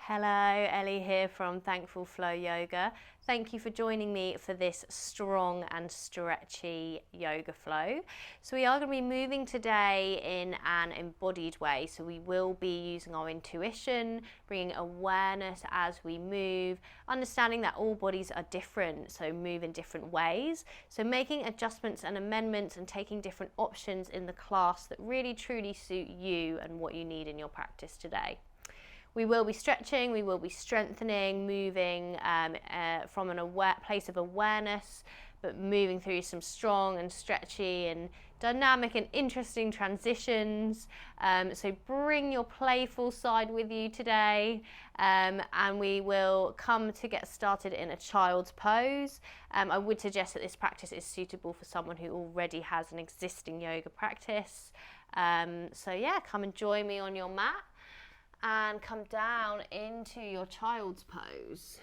Hello, Elly here from Thankful Flow Yoga. Thank you for joining me for this strong and stretchy yoga flow. So we are going to be moving today in an embodied way. So we will be using our intuition, bringing awareness as we move, understanding that all bodies are different, so move in different ways. So making adjustments and amendments and taking different options in the class that really truly suit you and what you need in your practice today. We will be stretching, we will be strengthening, moving from an place of awareness, but moving through some strong and stretchy and dynamic and interesting transitions. So bring your playful side with you today, and we will come to get started in a child's pose. I would suggest that this practice is suitable for someone who already has an existing yoga practice. So yeah, come and join me on your mat and come down into your child's pose.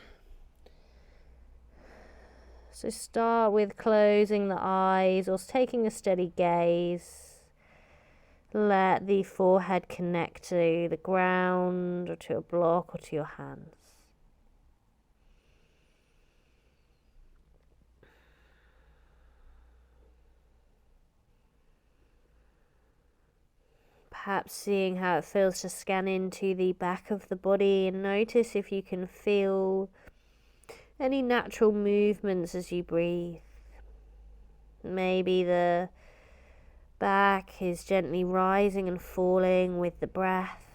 So start with closing the eyes or taking a steady gaze. Let the forehead connect to the ground or to a block or to your hands. Perhaps seeing how it feels to scan into the back of the body and notice if you can feel any natural movements as you breathe. Maybe the back is gently rising and falling with the breath.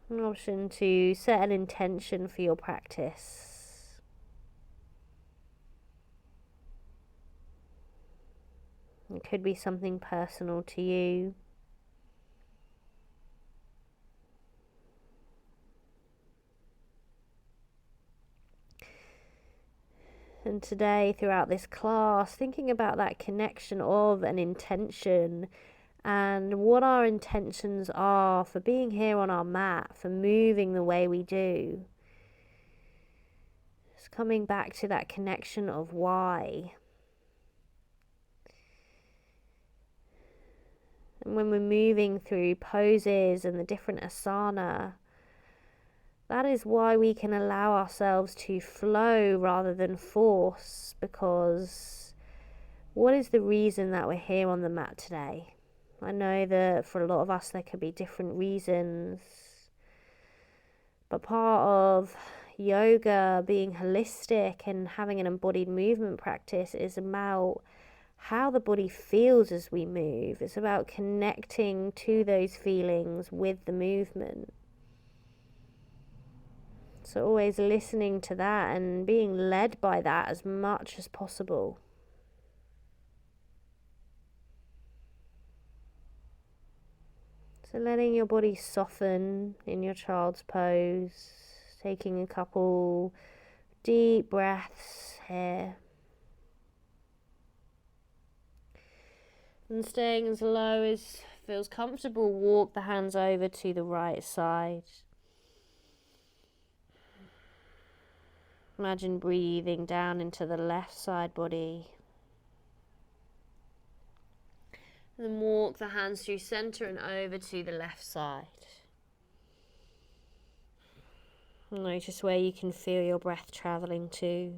An option to set an intention for your practice. It could be something personal to you. And today, throughout this class, thinking about that connection of an intention and what our intentions are for being here on our mat, for moving the way we do. Just coming back to that connection of why. And when we're moving through poses and the different asana, that is why we can allow ourselves to flow rather than force, because what is the reason that we're here on the mat today? I know that for a lot of us there could be different reasons, but part of yoga being holistic and having an embodied movement practice is about how the body feels as we move. It's about connecting to those feelings with the movement. So always listening to that and being led by that as much as possible. So letting your body soften in your child's pose, taking a couple deep breaths here. And staying as low as feels comfortable, walk the hands over to the right side. Imagine breathing down into the left side body. And then walk the hands through center and over to the left side. Notice where you can feel your breath traveling to.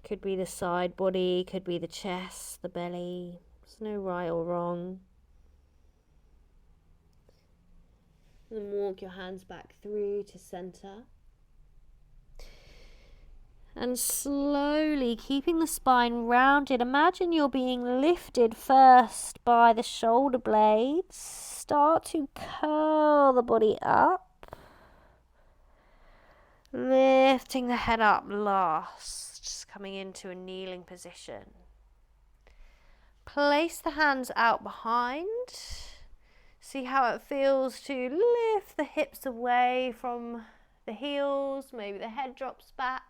Could be the side body, could be the chest, the belly. There's no right or wrong. And then walk your hands back through to center. And slowly, keeping the spine rounded, imagine you're being lifted first by the shoulder blades. Start to curl the body up. Lifting the head up last, just coming into a kneeling position. Place the hands out behind. See how it feels to lift the hips away from the heels. Maybe the head drops back.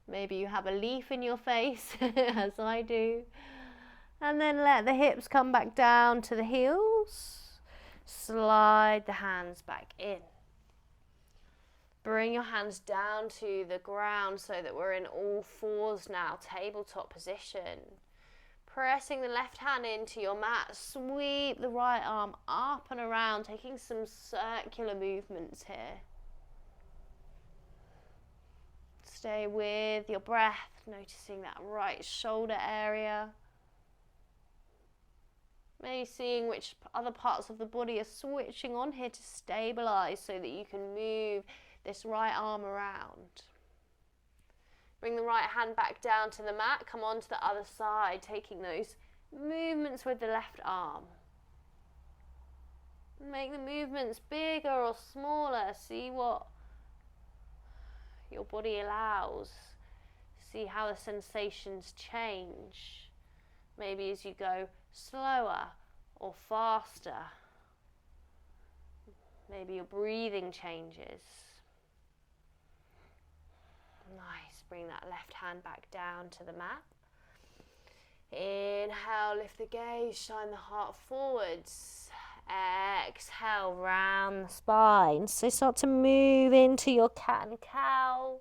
Maybe you have a leaf in your face, as I do. And then let the hips come back down to the heels. Slide the hands back in. Bring your hands down to the ground so that we're in all fours now, tabletop position. Pressing the left hand into your mat, sweep the right arm up and around, taking some circular movements here. Stay with your breath, noticing that right shoulder area. Maybe seeing which other parts of the body are switching on here to stabilize so that you can move this right arm around. Bring the right hand back down to the mat, come on to the other side, taking those movements with the left arm. Make the movements bigger or smaller, see what your body allows. See how the sensations change. Maybe as you go slower or faster. Maybe your breathing changes. Nice, bring that left hand back down to the mat. Inhale, lift the gaze, shine the heart forwards. Exhale, round the spine. So start to move into your cat and cow.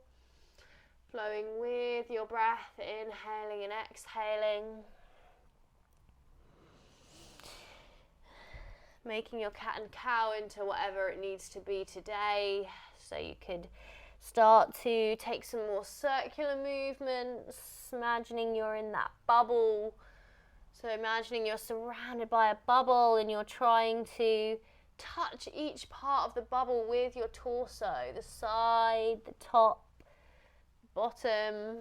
Flowing with your breath, inhaling and exhaling. Making your cat and cow into whatever it needs to be today. So you could start to take some more circular movements, imagining you're in that bubble. So imagining you're surrounded by a bubble and you're trying to touch each part of the bubble with your torso, the side, the top, bottom.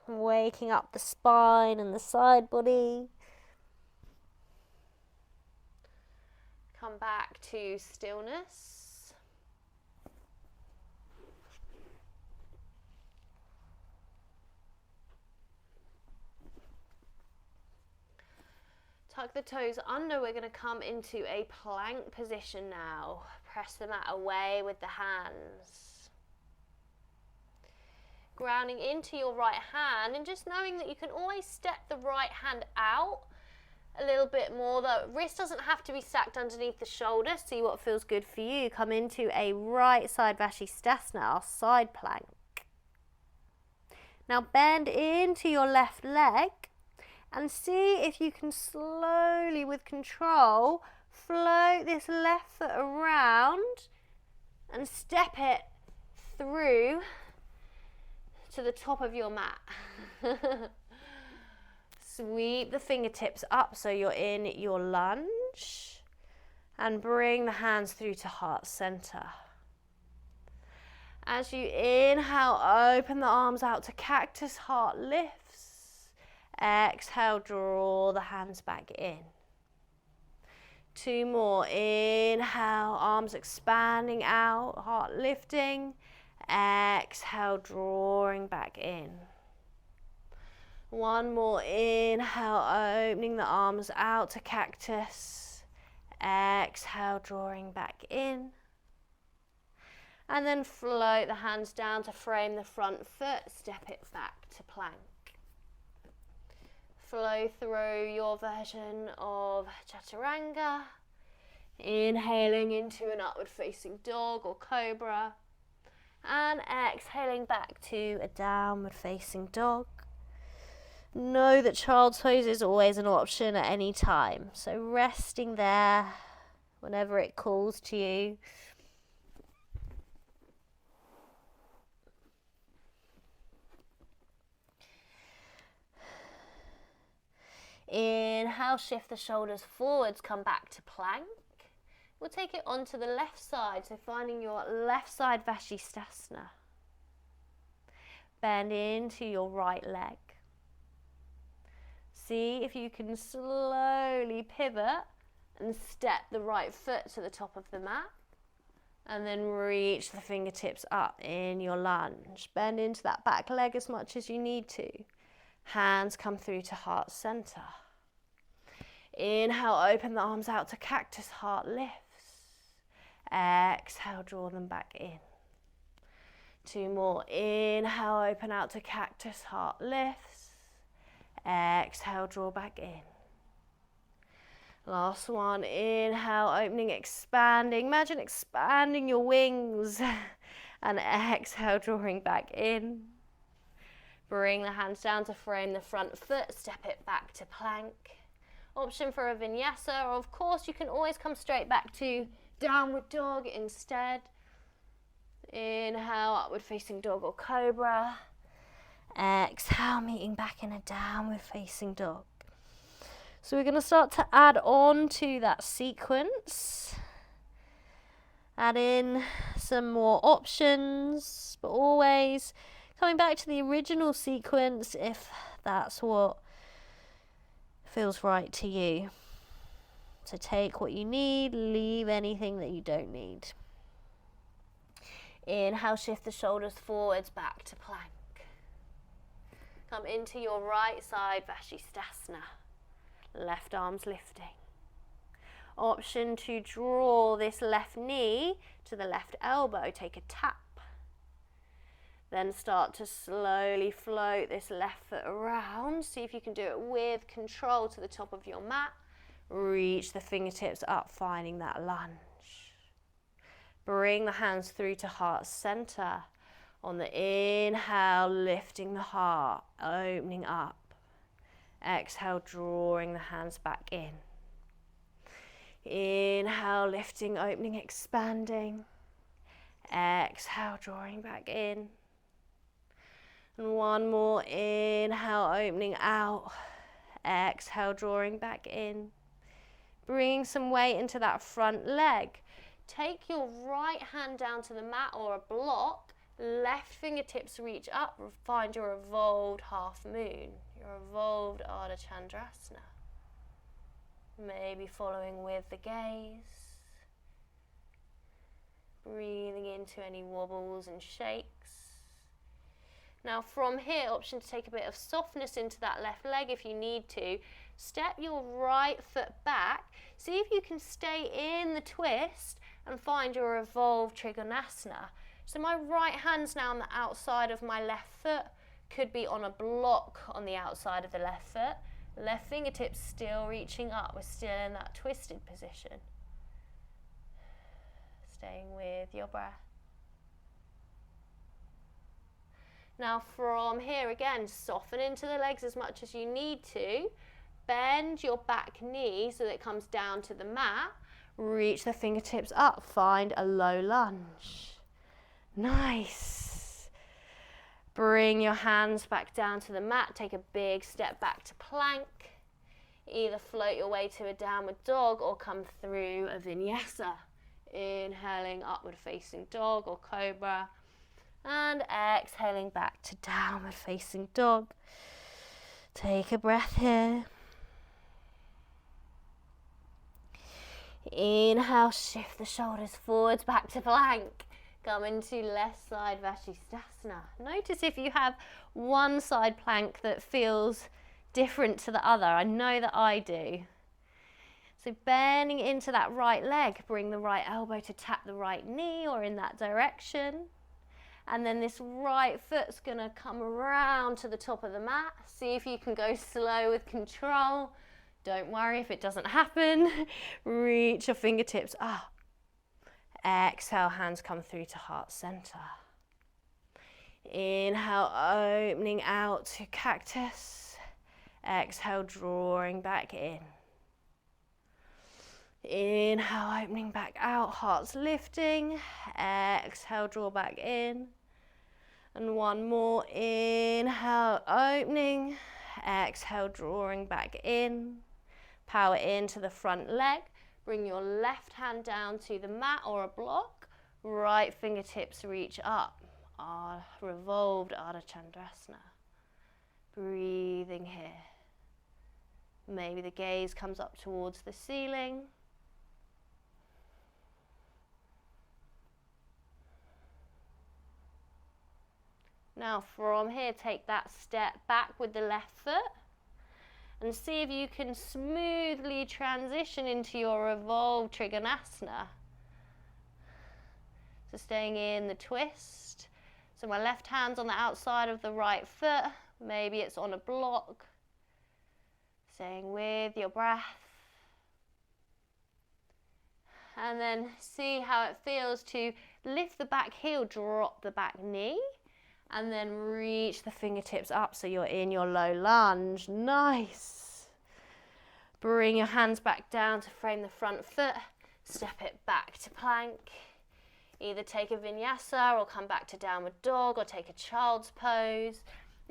Waking up the spine and the side body. Come back to stillness. Tuck the toes under. We're going to come into a plank position now. Press the mat away with the hands. Grounding into your right hand and just knowing that you can always step the right hand out a little bit more. The wrist doesn't have to be stacked underneath the shoulder. See what feels good for you. Come into a right side Vashisthasana, our side plank. Now bend into your left leg and see if you can slowly, with control, float this left foot around and step it through to the top of your mat. Sweep the fingertips up so you're in your lunge and bring the hands through to heart center. As you inhale, open the arms out to cactus, heart lifts. Exhale, draw the hands back in. 2 more. Inhale, arms expanding out, heart lifting. Exhale, drawing back in. 1 more. Inhale, opening the arms out to cactus. Exhale, drawing back in. And then float the hands down to frame the front foot. Step it back to plank. Flow through your version of chaturanga. Inhaling into an upward facing dog or cobra. And exhaling back to a downward facing dog. Know that child's pose is always an option at any time. So resting there whenever it calls to you. Inhale, shift the shoulders forwards, come back to plank. We'll take it onto the left side, so finding your left side Vashisthasana. Bend into your right leg. See if you can slowly pivot and step the right foot to the top of the mat. And then reach the fingertips up in your lunge. Bend into that back leg as much as you need to. Hands come through to heart center. Inhale, open the arms out to cactus, heart lifts. Exhale, draw them back in. 2 more. Inhale, open out to cactus, heart lifts. Exhale, draw back in. Last one, inhale, opening, expanding. Imagine expanding your wings. And exhale, drawing back in. Bring the hands down to frame the front foot, step it back to plank. Option for a vinyasa, or of course you can always come straight back to downward dog instead. Inhale, upward facing dog or cobra. Exhale, meeting back in a downward facing dog. So we're going to start to add on to that sequence. Add in some more options, but always coming back to the original sequence if that's what feels right to you. So take what you need, leave anything that you don't need. Inhale, shift the shoulders forwards, back to plank. Come into your right side, Vashisthasana. Left arm's lifting. Option to draw this left knee to the left elbow, take a tap. Then start to slowly float this left foot around. See if you can do it with control to the top of your mat. Reach the fingertips up, finding that lunge. Bring the hands through to heart center. On the inhale, lifting the heart, opening up. Exhale, drawing the hands back in. Inhale, lifting, opening, expanding. Exhale, drawing back in. And one more, inhale, opening out. Exhale, drawing back in. Bringing some weight into that front leg. Take your right hand down to the mat or a block. Left fingertips reach up, find your evolved half moon, your evolved Ardha Chandrasana. Maybe following with the gaze. Breathing into any wobbles and shakes. Now from here, option to take a bit of softness into that left leg if you need to. Step your right foot back. See if you can stay in the twist and find your evolved Trikonasana. So my right hand's now on the outside of my left foot, could be on a block on the outside of the left foot. Left fingertips still reaching up, we're still in that twisted position. Staying with your breath. Now from here again, soften into the legs as much as you need to. Bend your back knee so that it comes down to the mat. Reach the fingertips up, find a low lunge. Nice. Bring your hands back down to the mat. Take a big step back to plank. Either float your way to a downward dog or come through a vinyasa. Inhaling upward facing dog or cobra. And exhaling back to downward facing dog. Take a breath here. Inhale, shift the shoulders forwards, back to plank. Come into left side Vashisthasana. Notice if you have one side plank that feels different to the other. I know that I do. So bending into that right leg, bring the right elbow to tap the right knee or in that direction. And then this right foot's gonna come around to the top of the mat. See if you can go slow with control. Don't worry if it doesn't happen. Reach your fingertips up. Exhale, hands come through to heart center. Inhale, opening out to cactus. Exhale, drawing back in. Inhale, opening back out, heart's lifting. Exhale, draw back in. And one more, inhale, opening. Exhale, drawing back in. Power into the front leg. Bring your left hand down to the mat or a block. Right fingertips reach up. Our revolved Ardha Chandrasana. Breathing here. Maybe the gaze comes up towards the ceiling. Now from here, take that step back with the left foot. And see if you can smoothly transition into your evolved Trikonasana. So staying in the twist. So my left hand's on the outside of the right foot. Maybe it's on a block. Staying with your breath. And then see how it feels to lift the back heel, drop the back knee, and then reach the fingertips up so you're in your low lunge. Nice. Bring your hands back down to frame the front foot. Step it back to plank. Either take a vinyasa or come back to downward dog or take a child's pose.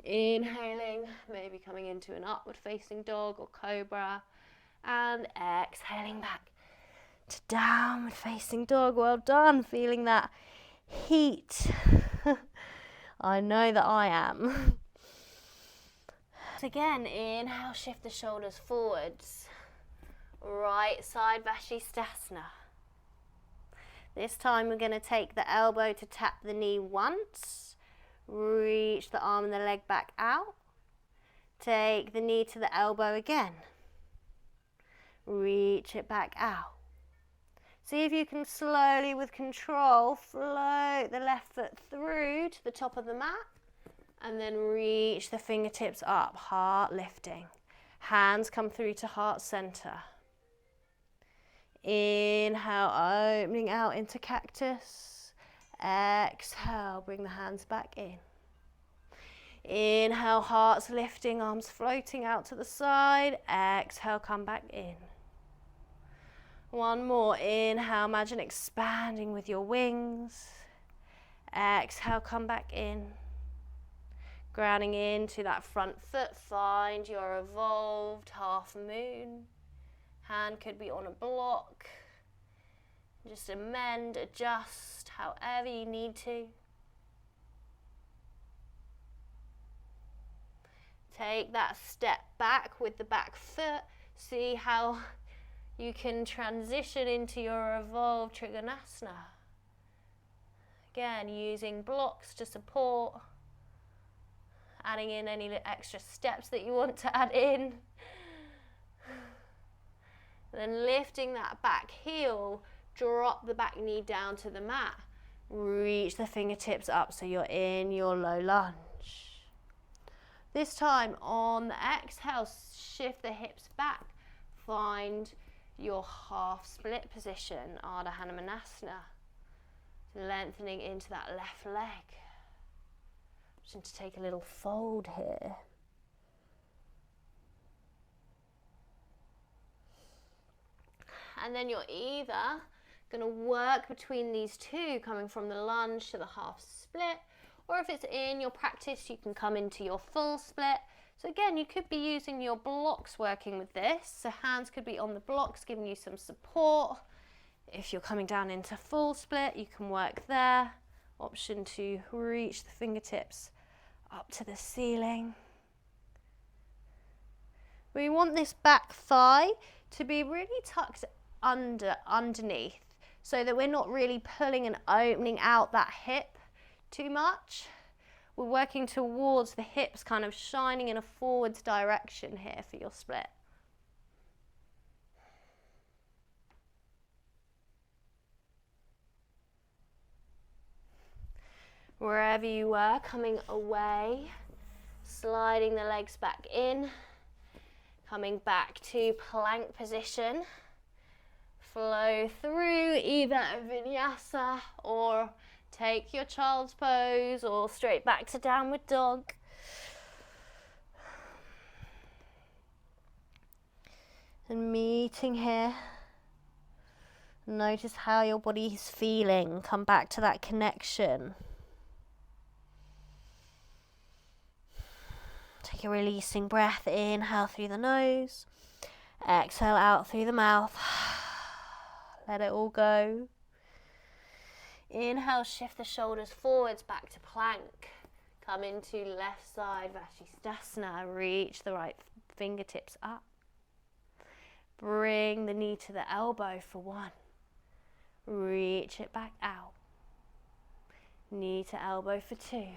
Inhaling, maybe coming into an upward facing dog or cobra. And exhaling back to downward facing dog. Well done. Feeling that heat. I know that I am. Again, inhale, shift the shoulders forwards. Right side Vashisthasana. This time we're going to take the elbow to tap the knee once. Reach the arm and the leg back out. Take the knee to the elbow again. Reach it back out. See if you can slowly, with control, float the left foot through to the top of the mat. And then reach the fingertips up, heart lifting. Hands come through to heart center. Inhale, opening out into cactus. Exhale, bring the hands back in. Inhale, hearts lifting, arms floating out to the side. Exhale, come back in. One more. Inhale, imagine expanding with your wings. Exhale, come back in. Grounding into that front foot, find your evolved half moon. Hand could be on a block. Just amend, adjust, however you need to. Take that step back with the back foot. See how you can transition into your evolved Trikonasana. Again, using blocks to support. Adding in any extra steps that you want to add in. Then lifting that back heel, drop the back knee down to the mat. Reach the fingertips up so you're in your low lunge. This time on the exhale, shift the hips back. Find your half split position, Ardha Hanumanasana. Lengthening into that left leg. Just going to take a little fold here. And then you're either going to work between these two, coming from the lunge to the half split, or if it's in your practice, you can come into your full split. So again, you could be using your blocks working with this. So hands could be on the blocks, giving you some support. If you're coming down into full split, you can work there. Option to reach the fingertips up to the ceiling. We want this back thigh to be really tucked underneath, so that we're not really pulling and opening out that hip too much. We're working towards the hips kind of shining in a forwards direction here for your split. Wherever you were, coming away, sliding the legs back in, coming back to plank position. Flow through either a vinyasa or take your child's pose or straight back to downward dog. And meeting here. Notice how your body is feeling. Come back to that connection. Take a releasing breath. Inhale through the nose. Exhale out through the mouth. Let it all go. Inhale, shift the shoulders forwards back to plank. Come into left side Vashisthasana. Reach the right fingertips up. Bring the knee to the elbow for one. Reach it back out. Knee to elbow for two.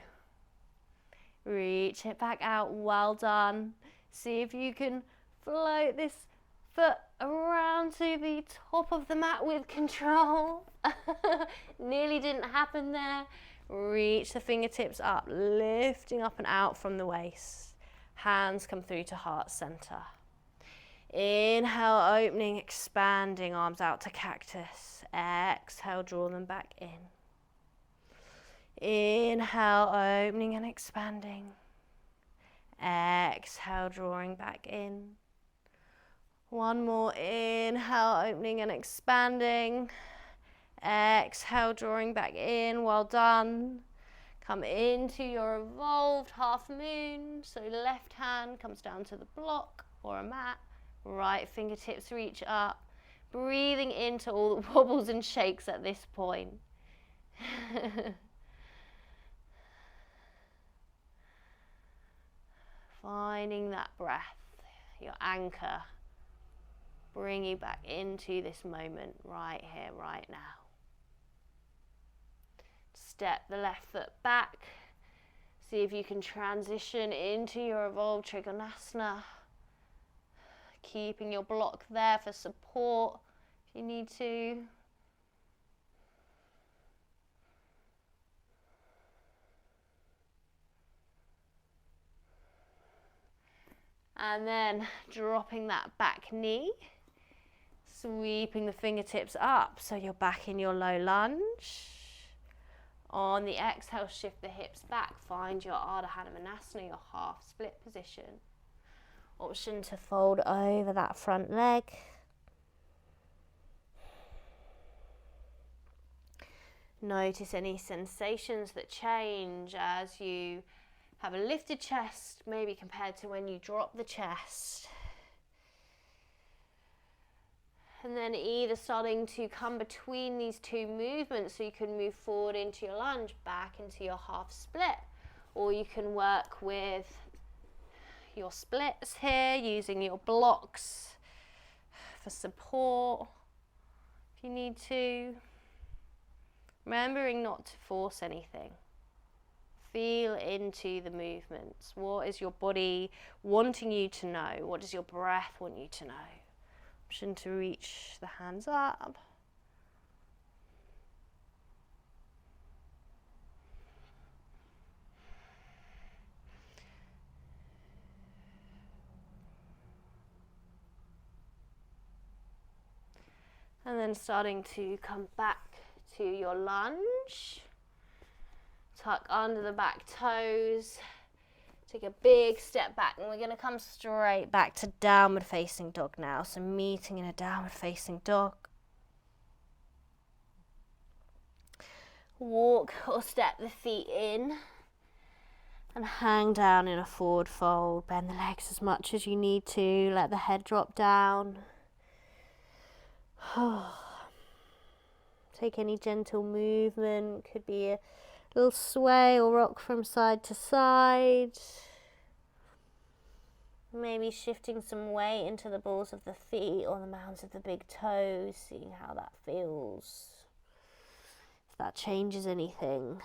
Reach it back out. Well done. See if you can float this foot around to the top of the mat with control. Nearly didn't happen there. Reach the fingertips up, lifting up and out from the waist. Hands come through to heart center. Inhale, opening, expanding, arms out to cactus. Exhale, draw them back in. Inhale, opening and expanding. Exhale, drawing back in. One more, inhale, opening and expanding. Exhale, drawing back in. Well done. Come into your evolved half moon. So left hand comes down to the block or a mat. Right fingertips reach up. Breathing into all the wobbles and shakes at this point. Finding that breath, your anchor. Bring you back into this moment right here, right now. Step the left foot back. See if you can transition into your evolved Trikonasana. Keeping your block there for support if you need to. And then dropping that back knee. Sweeping the fingertips up so you're back in your low lunge. On the exhale, shift the hips back. Find your Ardha Hanumanasana, your half split position. Option to fold over that front leg. Notice any sensations that change as you have a lifted chest, maybe compared to when you drop the chest. And then either starting to come between these two movements, so you can move forward into your lunge, back into your half split, or you can work with your splits here, using your blocks for support if you need to. Remembering not to force anything. Feel into the movements. What is your body wanting you to know? What does your breath want you to know? Option to reach the hands up. And then starting to come back to your lunge. Tuck under the back toes. Take a big step back, and we're going to come straight back to downward facing dog now. So meeting in a downward facing dog. Walk or step the feet in and hang down in a forward fold. Bend the legs as much as you need to. Let the head drop down. Take any gentle movement. Could be a little sway or rock from side to side. Maybe shifting some weight into the balls of the feet or the mounds of the big toes, seeing how that feels. If that changes anything.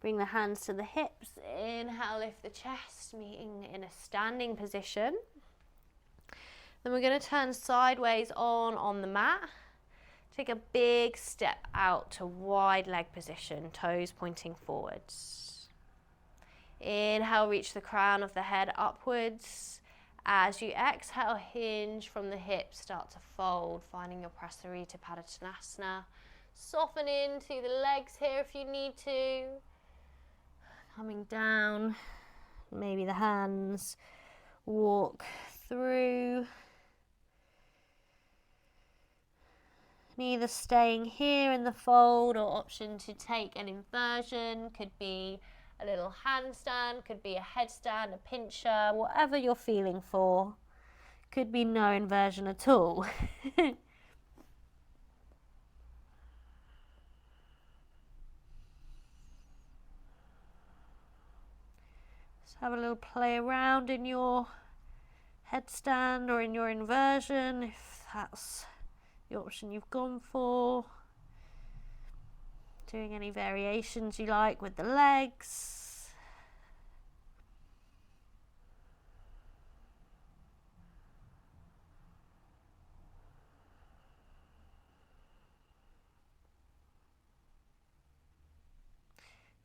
Bring the hands to the hips. Inhale, lift the chest, meeting in a standing position. Then we're going to turn sideways on the mat. Take a big step out to wide leg position, toes pointing forwards. Inhale, reach the crown of the head upwards. As you exhale, hinge from the hips, start to fold, finding your Prasarita Padottanasana. Soften into the legs here if you need to. Coming down, maybe the hands walk through. Either staying here in the fold or option to take an inversion. Could be a little handstand, could be a headstand, a pincher, whatever you're feeling for. Could be no inversion at all. Let's have a little play around in your headstand or in your inversion if that's the option you've gone for. Doing any variations you like with the legs.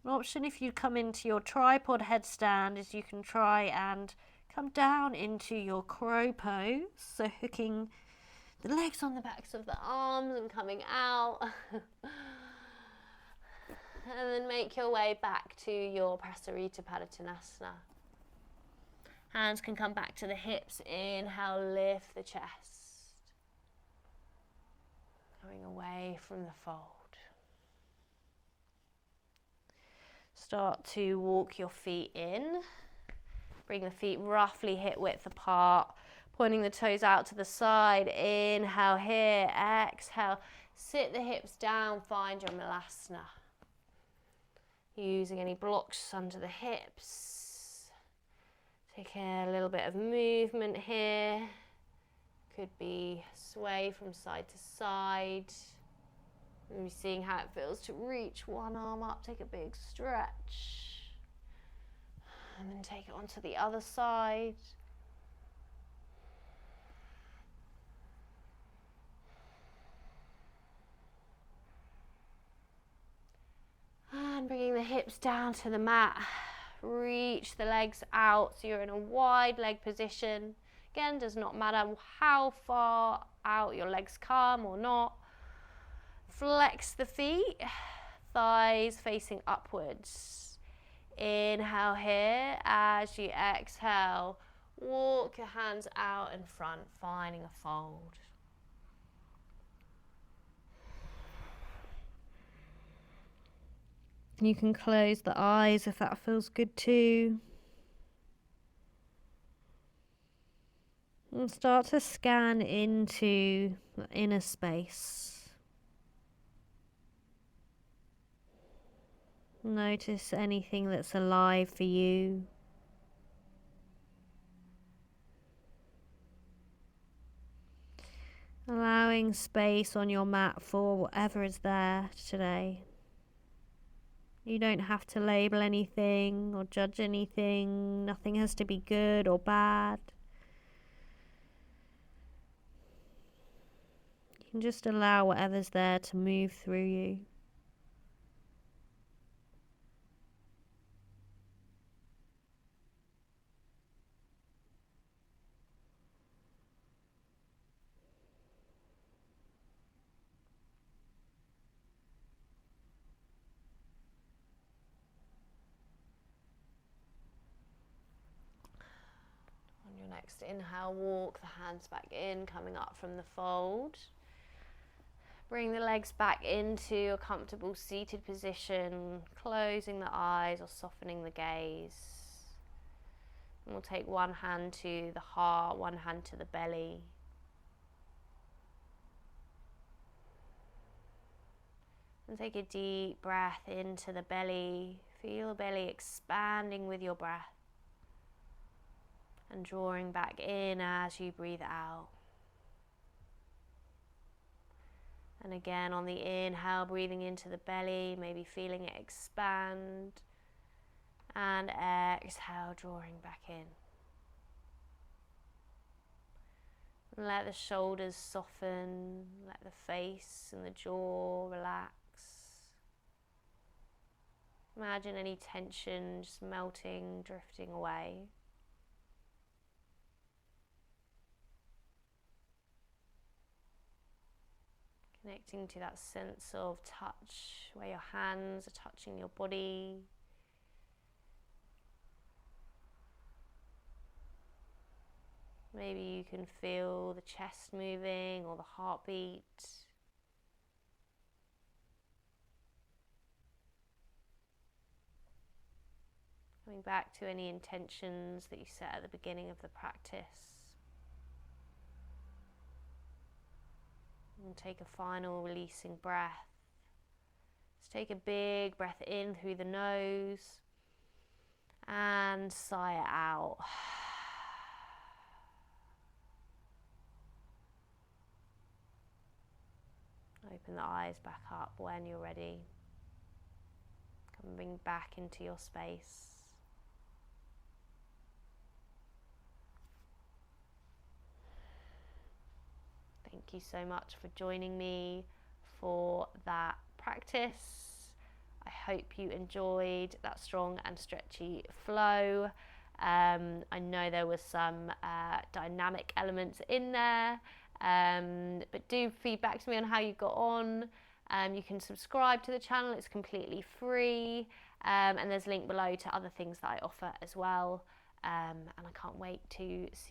An option if you come into your tripod headstand is you can try and come down into your crow pose, so hooking the legs on the backs of the arms and coming out. And then make your way back to your Prasarita Padottanasana. Hands can come back to the hips. Inhale, lift the chest. Coming away from the fold. Start to walk your feet in. Bring the feet roughly hip width apart. Pointing the toes out to the side. Inhale here. Exhale. Sit the hips down. Find your Malasana. Using any blocks under the hips. Take a little bit of movement here. Could be sway from side to side. And seeing how it feels to reach one arm up. Take a big stretch. And then take it onto the other side. And bringing the hips down to the mat. Reach the legs out so you're in a wide leg position. Again, does not matter how far out your legs come or not. Flex the feet, thighs facing upwards. Inhale here. As you exhale, walk your hands out in front, finding a fold. You can close the eyes if that feels good too. And start to scan into the inner space. Notice anything that's alive for you. Allowing space on your mat for whatever is there today. You don't have to label anything or judge anything. Nothing has to be good or bad. You can just allow whatever's there to move through you. Next inhale, walk the hands back in, coming up from the fold. Bring the legs back into a comfortable seated position, closing the eyes or softening the gaze. And we'll take one hand to the heart, one hand to the belly. And take a deep breath into the belly. Feel the belly expanding with your breath. And drawing back in as you breathe out. And again on the inhale, breathing into the belly, maybe feeling it expand. And exhale, drawing back in. And let the shoulders soften, let the face and the jaw relax. Imagine any tension just melting, drifting away. Connecting to that sense of touch, where your hands are touching your body. Maybe you can feel the chest moving or the heartbeat. Coming back to any intentions that you set at the beginning of the practice. And take a final releasing breath. Let's take a big breath in through the nose and sigh it out. Open the eyes back up when you're ready. Coming back into your space. Thank you so much for joining me for that practice. I hope you enjoyed that strong and stretchy flow. I know there was some dynamic elements in there, but do feedback to me on how you got on. You can subscribe to the channel, it's completely free, and there's a link below to other things that I offer as well, and I can't wait to see